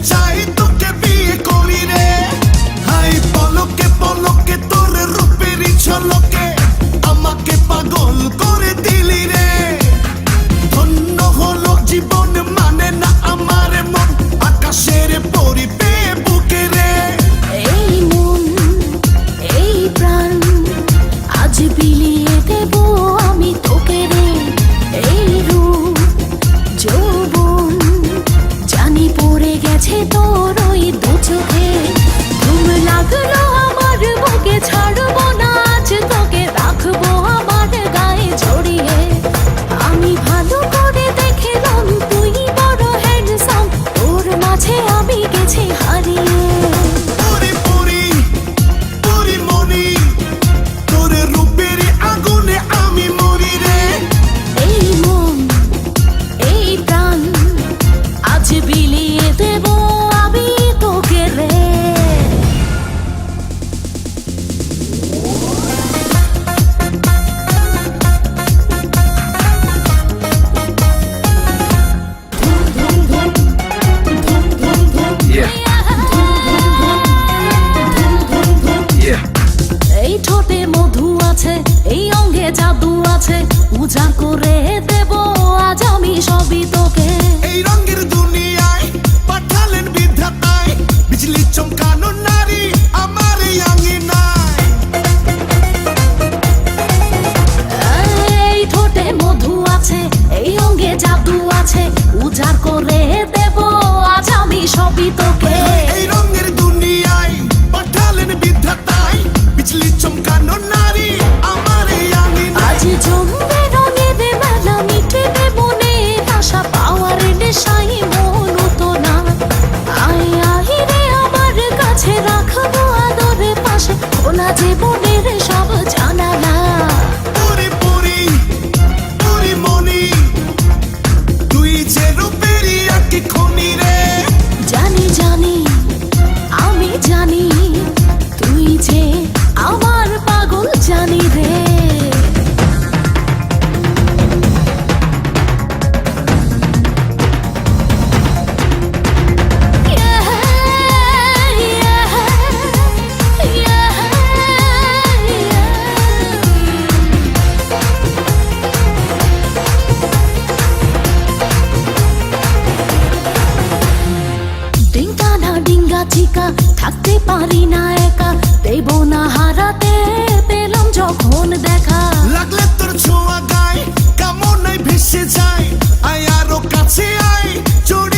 চাই তোকে বিয়ে করি রে। হাই পলকে পলকে তোর রূপেরই ঝলকে আমাকে পাগল করে দিলি রে। ধন্য হলো জীবন মানে না আমার মন আকাশের পরি পেয়ে বুকে রে। এই মন এই প্রাণ আজ বিলিয়ে দেব আমি তোকে রে। এই রূপ যৌবন জানি পড়ে গেছে তোর ওই দু চোখে। ঘুম লাগলো আমার বুকে ছাড়বো না আজ তোকে রাখবো আমার গায়ে জড়িয়ে। আমি ভালো করে দেখলাম তুই বড় হ্যান্ডসাম তোর মাঝে আমি গেছি হারিয়ে। পরি পরি পরি মনি তোর রূপের আগুনে আমি মরি রে। এই মন এই প্রাণ আজ বিলিয়ে দেব আমি তোকে রে। এই ঠোঁটে মধু আছে এই অঙ্গে জাদু আছে উজাড় করে দেব আজ আমি সবই তোকে। এই রঙের দুনিয়ায় পাঠালেন বিধাতায় বিজলি চমকানো নারী আমার এই আঙিনায়। এই ঠোঁটে মধু আছে এই অঙ্গে জাদু আছে উজাড় করে দেব আজ আমি সবই তোকে। এই রঙের দুনিয়ায় পাঠালেন বিধাতায় বিজলি চমকানো নারী আমার এই আঙিনায়। আজ জমবে রঙের মেলা মিটবে মনের আশা পাওয়ার নেশায় মন তো না। আয় আয় রে আমার কাছে রাখবো আদরে পাশে খোলা জীবনের সব জানালা। পরি পরি পরি মনি তুই যে রূপেরই আঁকি খনি রে। জানি জানি আমি জানি তুই যে আমার পাগল জানি রে। ডিঙ্কা না ডিঙ্গা চিকা থাকতে পারি না একা দেব না হারাতে পেলাম যখন দেখা। লাগলে তোর ছোঁয়া গায় কামনায় ভেসে যায় আয় আরো কাছে আয় জড়িয়ে